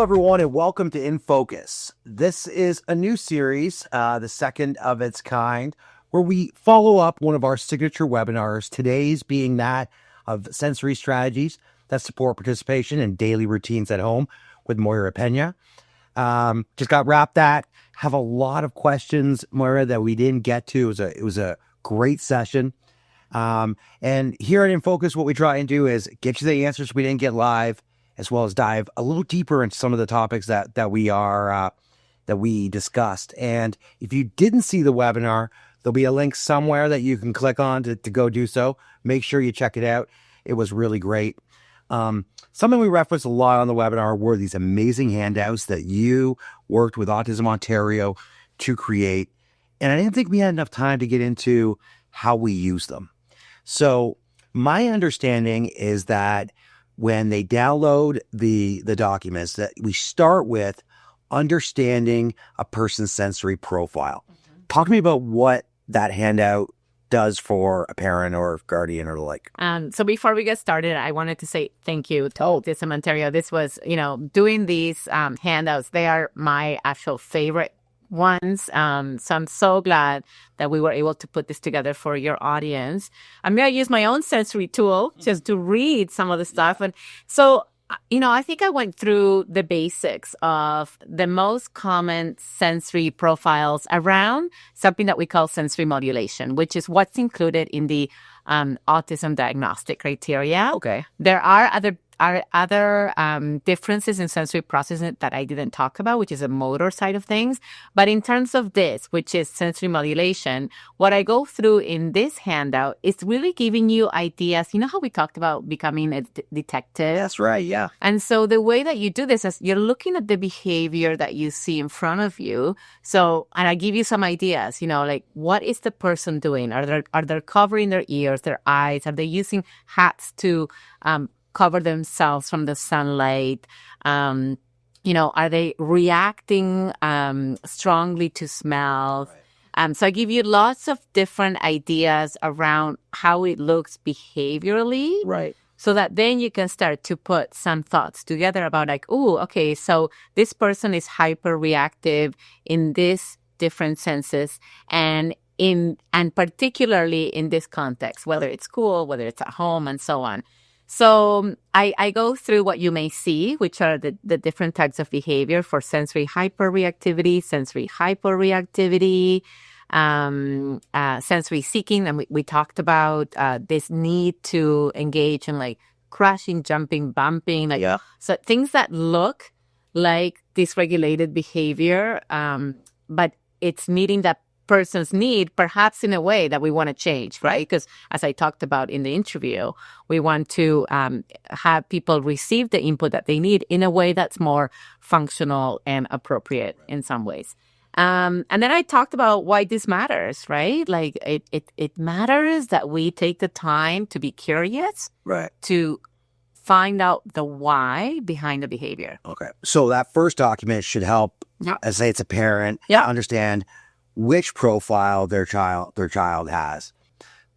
everyone, and welcome to In Focus. This is a new series, the second of its kind, where we follow up one of our signature webinars, today's being that of sensory strategies that support participation in daily routines at home with Moira Peña. Just got wrapped that. Have a lot of questions, Moira, that we didn't get to. It was a great session. And here at In Focus, what we try and do is get you the answers we didn't get live, as well as dive a little deeper into some of the topics that we discussed. And if you didn't see the webinar, there'll be a link somewhere that you can click on to go do so. Make sure you check it out. It was really great. Something we referenced a lot on the webinar were these amazing handouts that you worked with Autism Ontario to create. And I didn't think we had enough time to get into how we use them. So my understanding is that when they download the documents, that we start with understanding a person's sensory profile. Mm-hmm. Talk to me about what that handout does for a parent or guardian or the like. So before we get started, I wanted to say thank you to Autism Ontario. This was, doing these handouts, they are my actual favorite ones. So I'm so glad that we were able to put this together for your audience. I'm going to use my own sensory tool just to read some of the stuff. And so, I think I went through the basics of the most common sensory profiles around something that we call sensory modulation, which is what's included in the autism diagnostic criteria. Okay. There are other differences in sensory processing that I didn't talk about, which is a motor side of things. But in terms of this, which is sensory modulation, what I go through in this handout is really giving you ideas. You know how we talked about becoming a detective? That's right, yeah. And so the way that you do this is you're looking at the behavior that you see in front of you. So, and I give you some ideas, like what is the person doing? Are they covering their ears, their eyes? Are they using hats to cover themselves from the sunlight? Are they reacting strongly to smell? Right. So I give you lots of different ideas around how it looks behaviorally. Right. So that then you can start to put some thoughts together about okay, so this person is hyper-reactive in these different senses and particularly in this context, whether it's school, whether it's at home, and so on. So I go through what you may see, which are the different types of behavior for sensory hyper-reactivity, sensory hypo-reactivity, sensory seeking. And we talked about this need to engage in crashing, jumping, bumping. So things that look like dysregulated behavior, but it's meeting that person's need, perhaps in a way that we want to change, right? Because as I talked about in the interview, we want to have people receive the input that they need in a way that's more functional and appropriate in some ways. And then I talked about why this matters, right? It matters that we take the time to be curious, right? To find out the why behind the behavior. Okay. So that first document should help, as say it's a parent, understand which profile their child has.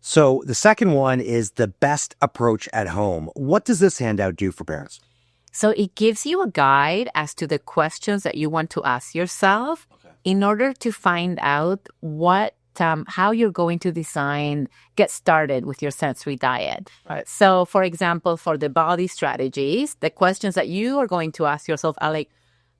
So the second one is the best approach at home. What does this handout do for parents? So it gives you a guide as to the questions that you want to ask yourself in order to find out how you're going to get started with your sensory diet. Right. So for example, for the body strategies, the questions that you are going to ask yourself are like,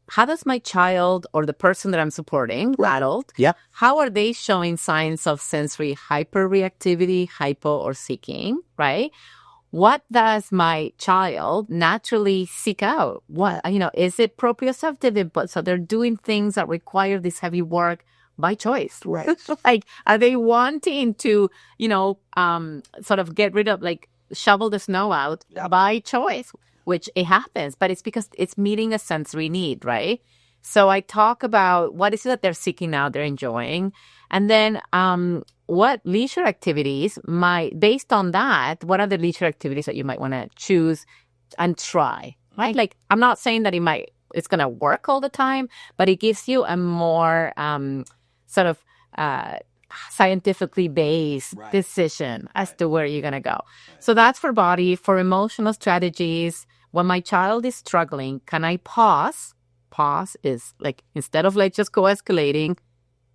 how does my child or the person that I'm supporting, adult, how are they showing signs of sensory hyper-reactivity, hypo, or seeking, right? What does my child naturally seek out? Is it proprioceptive input? So they're doing things that require this heavy work by choice, right? Are they wanting to, sort of get rid of, shovel the snow out by choice? Which it happens, but it's because it's meeting a sensory need, right? So I talk about what is it that they're seeking out, they're enjoying, and then what leisure activities based on that, what are the leisure activities that you might want to choose and try, right? I'm not saying that it's going to work all the time, but it gives you a more scientifically based decision as to where you're going to go. So that's for body. For emotional strategies, when my child is struggling, can I pause pause is like, instead of like just go escalating,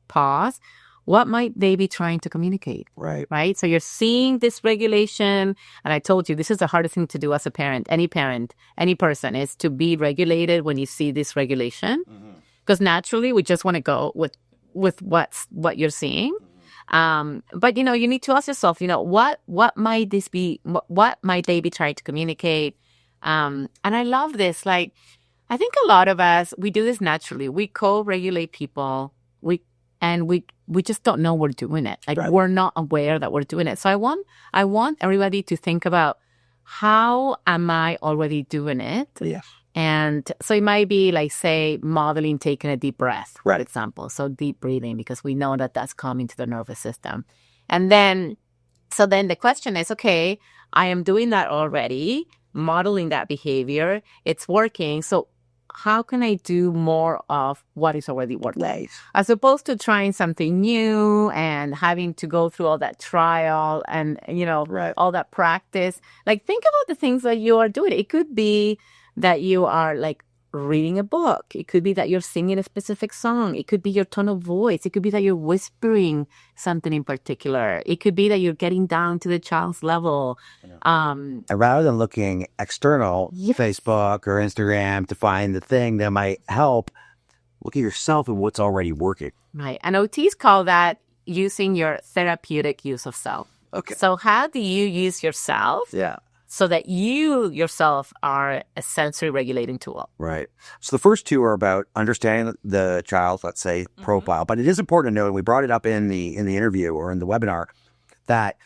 pause. What might they be trying to communicate? Right. So you're seeing dysregulation. And I told you, this is the hardest thing to do as a parent, any person, is to be regulated when you see dysregulation. Because naturally, we just want to go with what you're seeing. But, you need to ask yourself, what might this be? What might they be trying to communicate? And I love this. Like, I think a lot of us, we do this naturally. We co-regulate people. We just don't know we're doing it. Like, we're not aware that we're doing it. So I want everybody to think about, how am I already doing it? Yeah. And so it might be like, say, modeling taking a deep breath, for example. So deep breathing, because we know that that's calming to the nervous system. And then the question is, okay, I am doing that already, modeling that behavior. It's working. So how can I do more of what is already working? As opposed to trying something new and having to go through all that trial and, all that practice. Like, think about the things that you are doing. It could be that you are like reading a book. It could be that you're singing a specific song. It could be your tone of voice. It could be that you're whispering something in particular. It could be that you're getting down to the child's level. And rather than looking external, Facebook or Instagram, to find the thing that might help, look at yourself and what's already working. Right. And OTs call that using your therapeutic use of self. Okay. So how do you use yourself? Yeah. So that you yourself are a sensory regulating tool. Right. So the first two are about understanding the child's, let's say, profile. But it is important to note, and we brought it up in the interview or in the webinar, that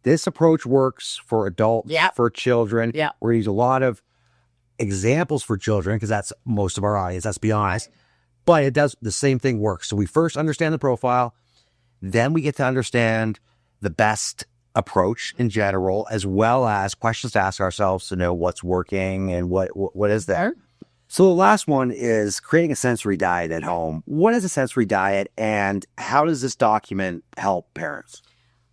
this approach works for adults, for children. Yeah. We use a lot of examples for children because that's most of our audience, let's be honest. But it does, the same thing works. So we first understand the profile, then we get to understand the best approach in general, as well as questions to ask ourselves to know what's working and what is there. So the last one is creating a sensory diet at home. What is a sensory diet, and how does this document help parents?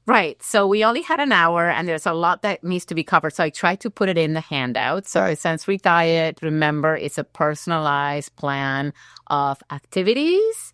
Right. So we only had an hour, and there's a lot that needs to be covered. So I tried to put it in the handout. So a sensory diet, remember, it's a personalized plan of activities,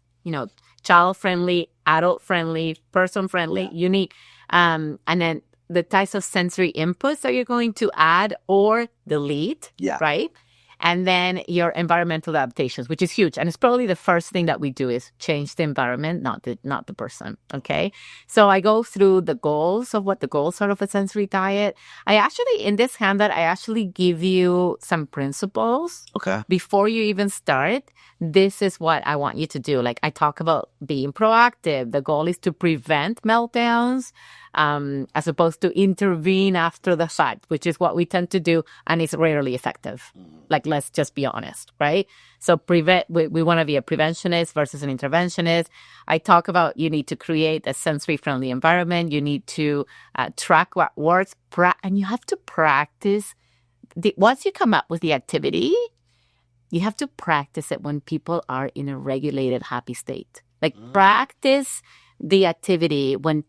child-friendly, adult-friendly, person-friendly, unique. And then the types of sensory inputs that you're going to add or delete, right? And then your environmental adaptations, which is huge. And it's probably the first thing that we do is change the environment, not the person, okay? So I go through the goals of what the goals are of a sensory diet. In this handout, I actually give you some principles. Okay. Before you even start, this is what I want you to do. Like, I talk about being proactive. The goal is to prevent meltdowns, as opposed to intervene after the fact, which is what we tend to do, and it's rarely effective. Like, let's just be honest, right? So we want to be a preventionist versus an interventionist. I talk about you need to create a sensory-friendly environment. You need to track what works, and you have to practice. Once you come up with the activity, you have to practice it when people are in a regulated, happy state. Like, practice the activity when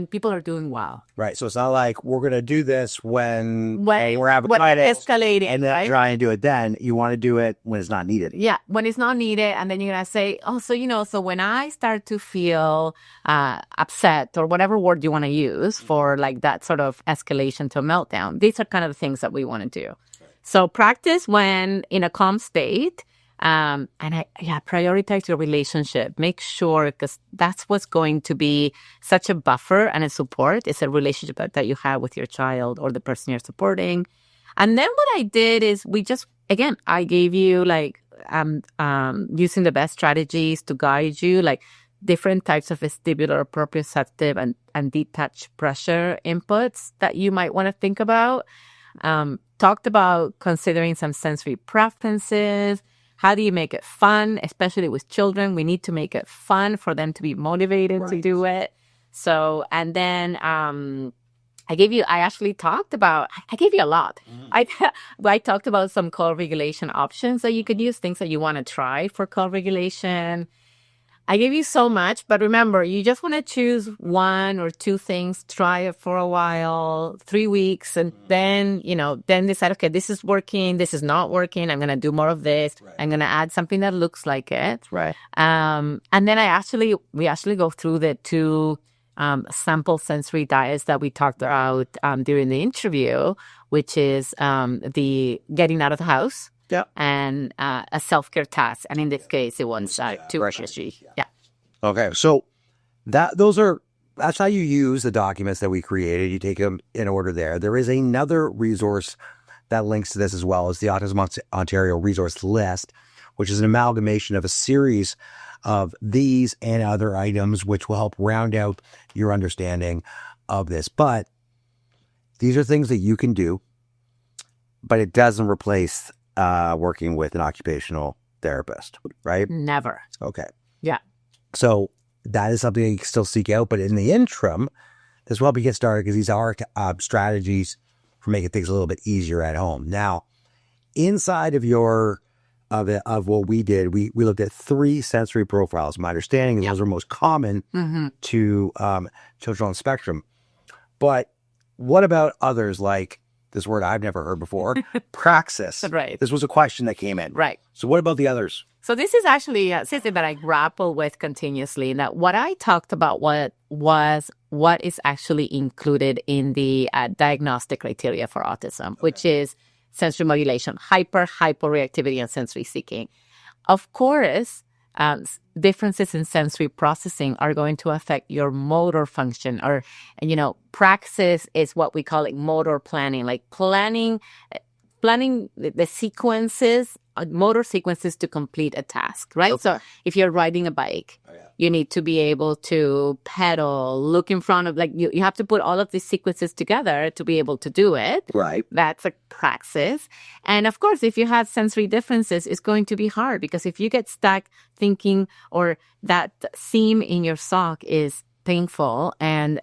people are doing well. Right. So it's not like we're going to do this when we're having escalating, and then try and do it then. You want to do it when it's not needed. Yeah, when it's not needed. And then you're going to say, so when I start to feel upset, or whatever word you want to use for like that sort of escalation to a meltdown, these are kind of the things that we want to do. So practice when in a calm state. And prioritize your relationship. Make sure, because that's what's going to be such a buffer and a support. It's a relationship that you have with your child or the person you're supporting. And then what I did is I gave you like using the best strategies to guide you, like different types of vestibular, proprioceptive, and deep touch pressure inputs that you might want to think about. Talked about considering some sensory preferences. How do you make it fun, especially with children? We need to make it fun for them to be motivated to do it. So, and then I gave you a lot. I talked about some call regulation options that you could use, things that you want to try for call regulation. I gave you so much, but remember, you just want to choose 1 or 2 things, try it for a while, 3 weeks, and then, then decide, okay, this is working, this is not working. I'm going to do more of this. Right. I'm going to add something that looks like it. Right. And then we actually go through the 2 sample sensory diets that we talked about during the interview, which is the getting out of the house. Yeah. And a self-care task. And in this case, it was 2 registry. Yeah. Okay. So that's how you use the documents that we created. You take them in order there. There is another resource that links to this as well as the Autism Ontario resource list, which is an amalgamation of a series of these and other items, which will help round out your understanding of this. But these are things that you can do, but it doesn't replace working with an occupational therapist, right? Never. Okay. Yeah. So that is something you can still seek out. But in the interim, this will help you get started because these are strategies for making things a little bit easier at home. Now, inside of what we did, we looked at 3 sensory profiles. My understanding is those are most common to children on the spectrum. But what about others like this word I've never heard before, praxis? Right. This was a question that came in. Right. So what about the others? So this is actually something that I grapple with continuously. That what I talked about what is actually included in the diagnostic criteria for autism, which is sensory modulation, hyper-reactivity, and sensory seeking. Of course, differences in sensory processing are going to affect your motor function, or, praxis is what we call motor planning, like planning the sequences, motor sequences to complete a task, right? Okay. So if you're riding a bike, you need to be able to pedal, look in front of, you have to put all of these sequences together to be able to do it. Right. That's a praxis. And of course, if you have sensory differences, it's going to be hard because if you get stuck thinking, or that seam in your sock is painful, and,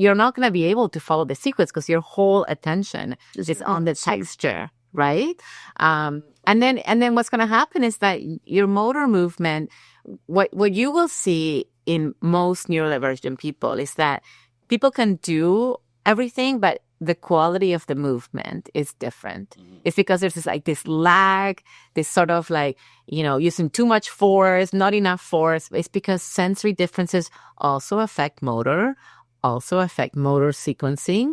you're not going to be able to follow the sequence because your whole attention is on the texture, right? And then what's going to happen is that your motor movement, what you will see in most neurodivergent people is that people can do everything, but the quality of the movement is different. It's because there's this lag, this sort of using too much force, not enough force. It's because sensory differences also affect motor sequencing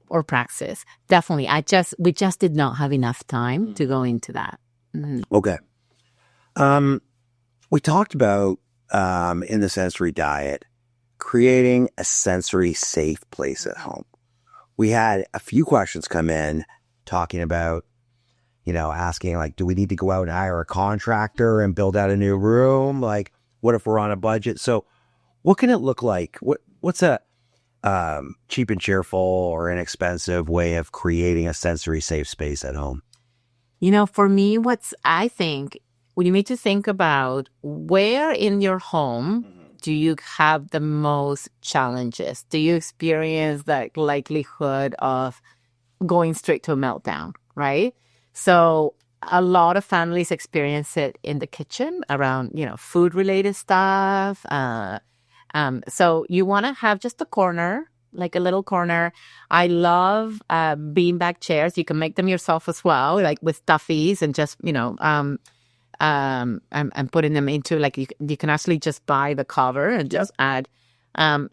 or praxis. Definitely. We just did not have enough time to go into that. Mm-hmm. Okay. We talked about in the sensory diet, creating a sensory safe place at home. We had a few questions come in talking about, asking do we need to go out and hire a contractor and build out a new room? What if we're on a budget? So what can it look like? What's a cheap and cheerful or inexpensive way of creating a sensory safe space at home? For me, I think we need to think about where in your home do you have the most challenges? Do you experience that likelihood of going straight to a meltdown, right? So a lot of families experience it in the kitchen around, food-related stuff. So you want to have just a corner, like a little corner. I love beanbag chairs. You can make them yourself as well, with stuffies, and just, and putting them into, you can actually just buy the cover and just add.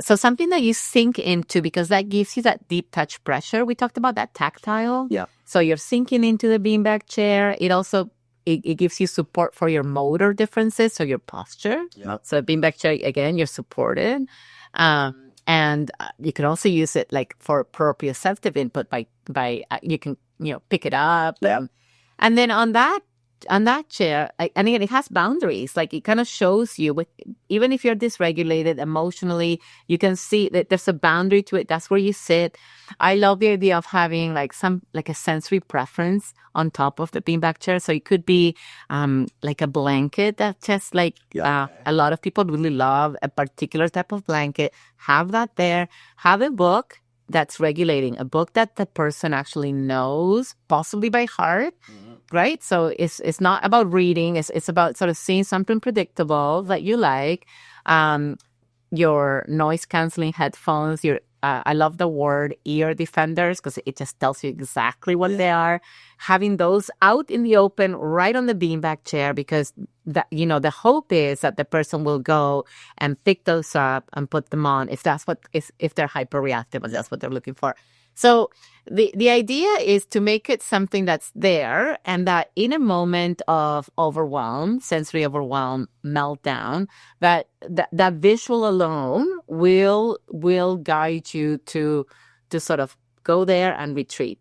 So something that you sink into, because that gives you that deep touch pressure. We talked about that tactile. Yeah. So you're sinking into the beanbag chair. It also It gives you support for your motor differences, so your posture. Yeah. So a beanbag chair, again, you're supported. And you can also use it for proprioceptive input by you can pick it up. Yeah. And then on that chair, and again, it has boundaries. It kind of shows you, even if you're dysregulated emotionally, you can see that there's a boundary to it. That's where you sit. I love the idea of having a sensory preference on top of the beanbag chair. So it could be a blanket that just a lot of people really love a particular type of blanket. Have that there. Have a book that's regulating, a book that the person actually knows, possibly by heart. Mm-hmm. right? So it's not about reading. It's about sort of seeing something predictable that you like. Your noise canceling headphones, I love the word ear defenders because it just tells you exactly what they are. Having those out in the open, right on the beanbag chair, because the hope is that the person will go and pick those up and put them on if they're hyper-reactive and that's what they're looking for. So the idea is to make it something that's there, and that in a moment of overwhelm, sensory overwhelm, meltdown, that visual alone will guide you to sort of go there and retreat.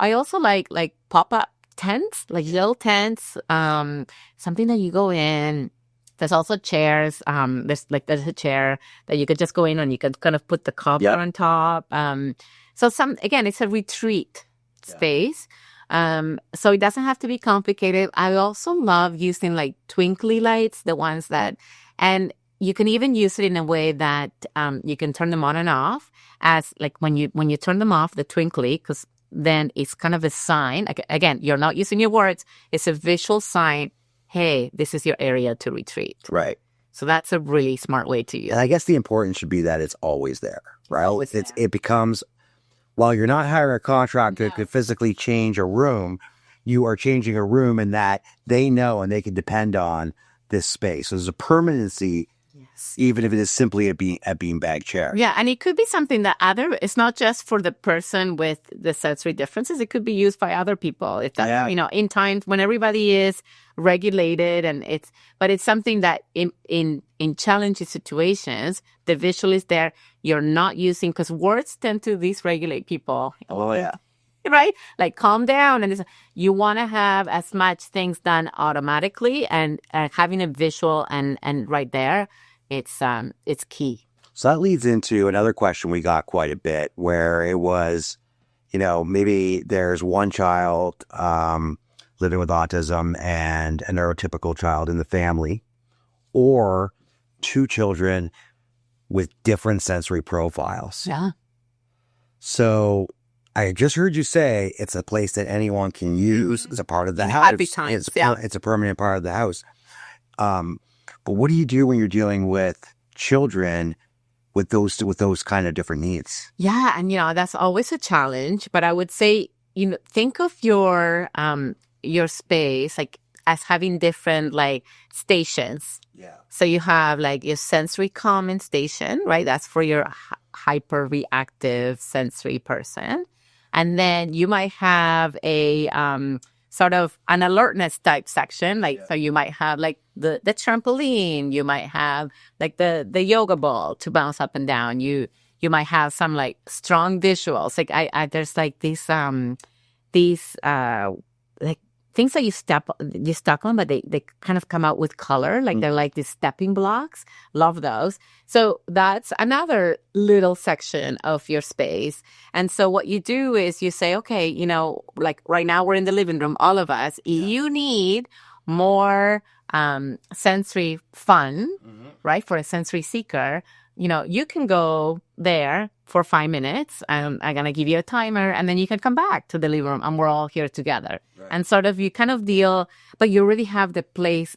I also like pop-up tents, like little tents, something that you go in. There's also chairs. There's a chair that you could just go in and you can kind of put the cover on top. So it's a retreat space. So it doesn't have to be complicated. I also love using like twinkly lights, the ones that, and you can even use it in a way that you can turn them on and off, as like when you turn them off, the twinkly, because then it's kind of a sign. Again, you're not using your words. It's a visual sign. Hey, this is your area to retreat. Right. So that's a really smart way to use it. And I guess the importance should be that it's always there, right? It becomes, while you're not hiring a contractor that could physically change a room, you are changing a room in that they know and they can depend on this space. So there's a permanency, even if it is simply a beanbag chair. Yeah, and it could be something that it's not just for the person with the sensory differences. It could be used by other people. If that, in times when everybody is regulated, but it's something that in challenging situations, the visual is there. You're not using, because words tend to dysregulate people. Oh yeah. Right? Like calm down. And you want to have as much things done automatically, and having a visual and right there, it's key. So that leads into another question we got quite a bit, where it was, maybe there's one child living with autism and a neurotypical child in the family, or two children with different sensory profiles. Yeah. So I just heard you say it's a place that anyone can use as a part of the house. Happy times. It's a permanent part of the house. But what do you do when you're dealing with children with those kind of different needs? Yeah, and that's always a challenge. But I would say, think of your space like as having different like stations. Yeah. So you have like your sensory calming station, right? That's for your hyper-reactive sensory person. And then you might have a sort of an alertness type section. So you might have like the trampoline. You might have like the yoga ball to bounce up and down. You might have some like strong visuals. Like there's like these like things that you stuck on, but they kind of come out with color. Like they're like these stepping blocks. Love those. So that's another little section of your space. And so what you do is you say, okay, like right now we're in the living room, all of us. Yeah. You need more sensory fun, right? For a sensory seeker, you can go there for 5 minutes, and I'm going to give you a timer, and then you can come back to the living room, and we're all here together. Right. And sort of you kind of deal, but you already have the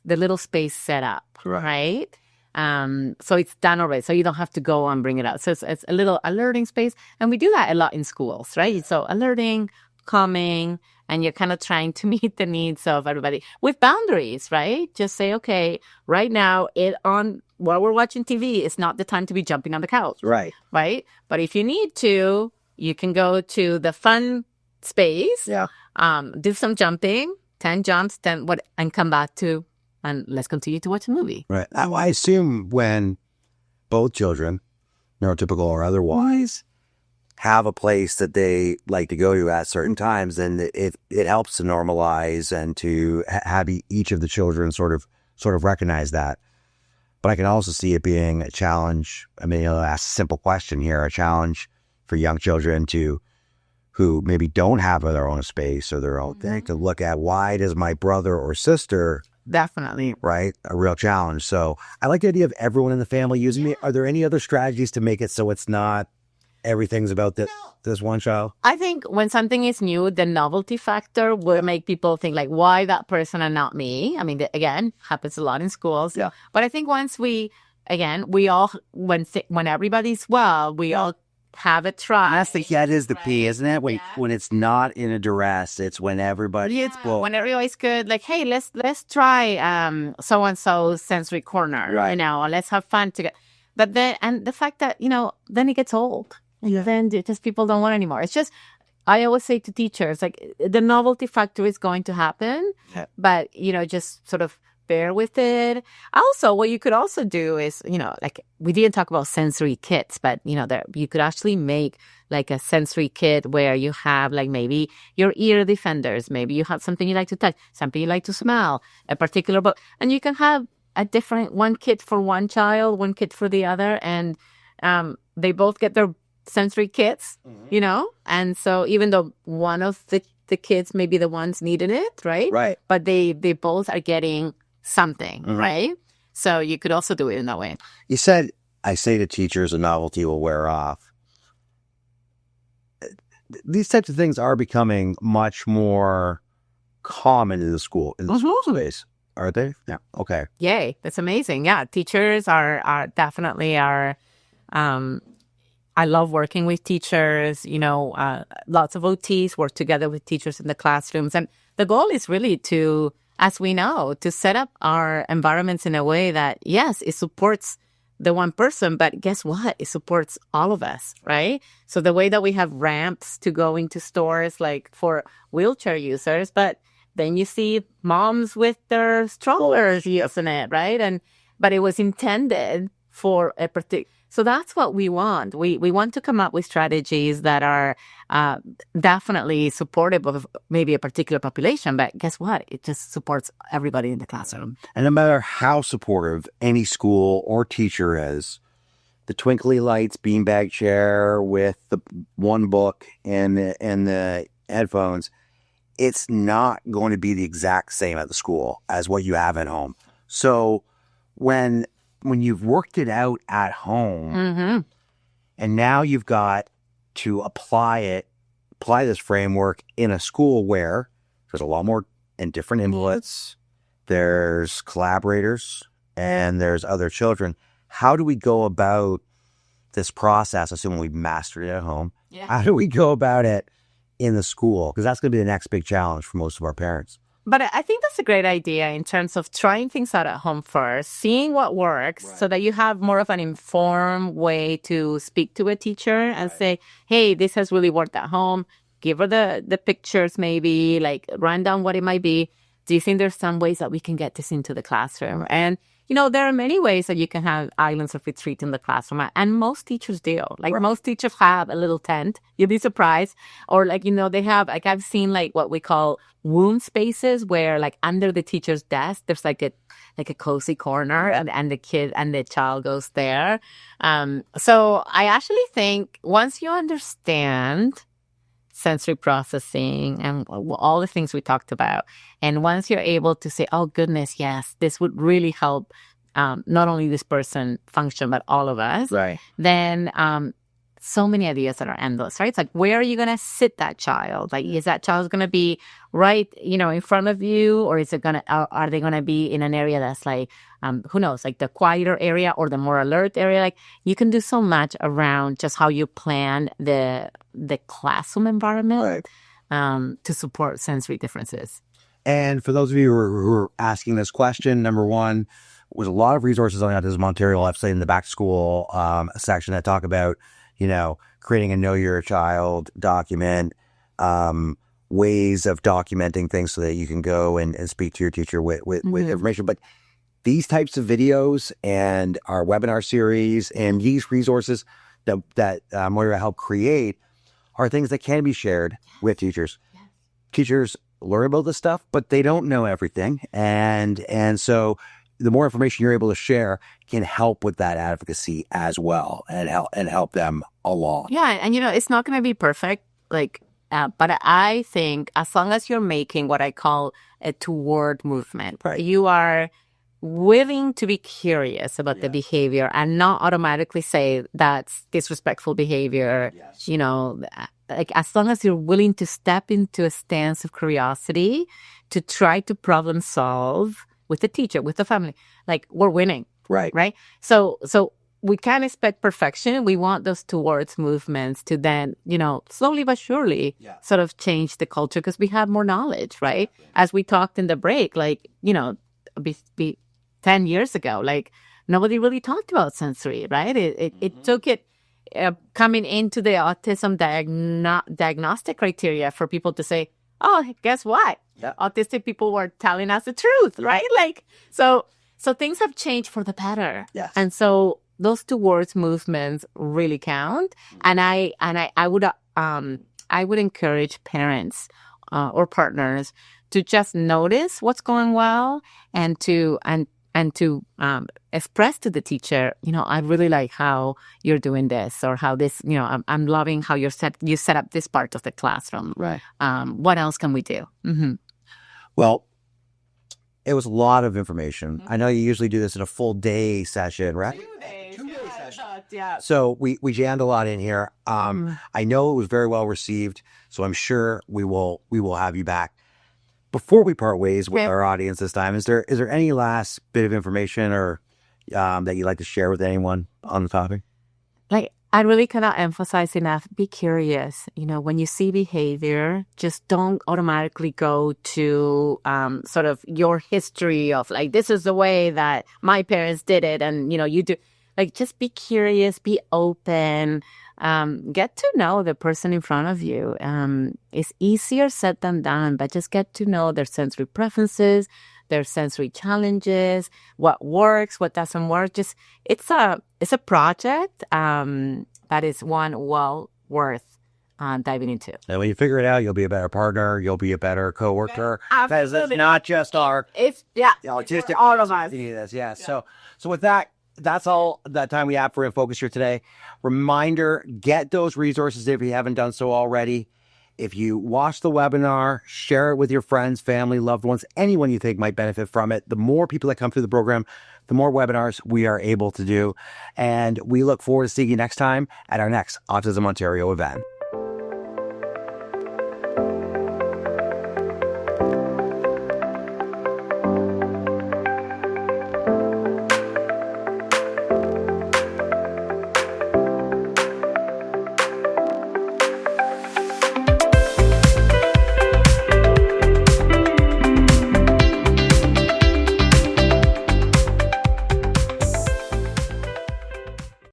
little space set up, right? So it's done already, so you don't have to go and bring it out. So it's a little alerting space, and we do that a lot in schools, right? So alerting, calming, and you're kind of trying to meet the needs of everybody with boundaries, right? Just say, okay, right now, while we're watching TV, it's not the time to be jumping on the couch. Right. Right? But if you need to, you can go to the fun space, do some jumping, 10 jumps, and come back and let's continue to watch a movie. Right. I assume when both children, neurotypical or otherwise, have a place that they like to go to at certain times, then it helps to normalize and to have each of the children sort of recognize that. But I can also see it being a challenge. I mean, I'll ask a simple question here, a challenge for young children who maybe don't have their own space or their own thing, to look at, why does my brother or sister? Definitely. Right? A real challenge. So I like the idea of everyone in the family using it. Are there any other strategies to make it so it's not everything's about this one child? I think when something is new, the novelty factor will make people think like, why that person and not me? I mean, again, happens a lot in schools. Yeah. But I think once we all, when everybody's well, we all have a try. That is the key, isn't it? When it's not in a duress, it's when everybody when everybody's good. Like, hey, let's try so and so sensory corner, right? Or let's have fun together. But then, and the fact that then it gets old. Then just people don't want anymore. It's just, I always say to teachers, like, the novelty factor is going to happen, but, just sort of bear with it. Also, what you could also do is, like, we didn't talk about sensory kits, but, you could actually make like a sensory kit where you have like maybe your ear defenders, maybe you have something you like to touch, something you like to smell, a particular book, and you can have a different one kit for one child, one kit for the other, and they both get their sensory kits, and so even though one of the kids may be the ones needing it, right, but they both are getting something, right? So you could also do it in that way. You said, I say to teachers, a novelty will wear off. These types of things are becoming much more common in the school space, are they? Yeah. Okay. Yay, that's amazing. Yeah, teachers are definitely I love working with teachers, lots of OTs work together with teachers in the classrooms. And the goal is really to, as we know, to set up our environments in a way that, yes, it supports the one person, but guess what? It supports all of us, right? So the way that we have ramps to go into stores, like for wheelchair users, but then you see moms with their strollers using it, right? But it was intended for a particular. So that's what we want. We want to come up with strategies that are definitely supportive of maybe a particular population, but guess what? It just supports everybody in the classroom. And no matter how supportive any school or teacher is, the twinkly lights beanbag chair with the one book and the headphones, it's not going to be the exact same at the school as what you have at home. So when you've worked it out at home, and now you've got to apply this framework in a school where there's a lot more and different inputs, there's collaborators, and there's other children. How do we go about this process, assuming we've mastered it at home? Yeah. How do we go about it in the school? Because that's going to be the next big challenge for most of our parents. But I think that's a great idea in terms of trying things out at home first, seeing what works, so that you have more of an informed way to speak to a teacher and say, hey, this has really worked at home. Give her the pictures, maybe, like run down what it might be. Do you think there's some ways that we can get this into the classroom? And there are many ways that you can have islands of retreat in the classroom. And most teachers do. Like, most teachers have a little tent. You'd be surprised. Or, like, they have, like, I've seen, like, what we call womb spaces where, like, under the teacher's desk, there's, like a cozy corner and the kid and the child goes there. So I actually think once you understand sensory processing and all the things we talked about, and once you're able to say, oh goodness, yes, this would really help not only this person function but all of us, right? Then so many ideas that are endless, right? It's like, where are you going to sit that child? Like, is that child going to be right, in front of you, or is it are they going to be in an area that's like, who knows, like the quieter area or the more alert area? Like, you can do so much around just how you plan the classroom environment, to support sensory differences. And for those of you who are asking this question, number one, was a lot of resources on the Autism Ontario website in the back to school section that talk about, creating a Know Your Child document, ways of documenting things so that you can go and speak to your teacher with information. But these types of videos and our webinar series and these resources that Moira helped create are things that can be shared with teachers. Yes. Teachers learn about this stuff, but they don't know everything. And so the more information you're able to share can help with that advocacy as well and help them along. Yeah. And, it's not going to be perfect. Like, but I think as long as you're making what I call a toward movement, right, you are willing to be curious about the behavior and not automatically say that's disrespectful behavior, like as long as you're willing to step into a stance of curiosity to try to problem solve with the teacher, with the family, like we're winning. Right. So we can't expect perfection. We want those towards movements to then, slowly but surely sort of change the culture because we have more knowledge, right? As we talked in the break, like, 10 years ago, like nobody really talked about sensory, right? It took it coming into the autism diagnostic criteria for people to say, oh, guess what? Autistic people were telling us the truth, right? Like, so things have changed for the better. Yes. And so those towards movements really count. And I would encourage parents or partners to just notice what's going well and to express to the teacher, I really like how you're doing this, or how this, I'm loving how you set up this part of the classroom. Right. What else can we do? Mm-hmm. Well, it was a lot of information. I know you usually do this in a full day session, right? 2 days. Yeah. So we jammed a lot in here. I know it was very well received, so I'm sure we will have you back. Before we part ways with our audience this time, is there any last bit of information or that you'd like to share with anyone on the topic? Like, I really cannot emphasize enough, be curious. When you see behavior, just don't automatically go to sort of your history of like, this is the way that my parents did it. And, you do, like, just be curious, be open, get to know the person in front of you. It's easier said than done, but just get to know their sensory preferences, their sensory challenges, what works, what doesn't work. Just it's a project that is one well worth diving into. And when you figure it out, you'll be a better partner. You'll be a better coworker. Absolutely. Because it's not just our autistic, all of us. Yeah. So with that, that's all that time we have for InFocus here today. Reminder: get those resources if you haven't done so already. If you watch the webinar, share it with your friends, family, loved ones, anyone you think might benefit from it. The more people that come through the program, the more webinars we are able to do. And we look forward to seeing you next time at our next Autism Ontario event.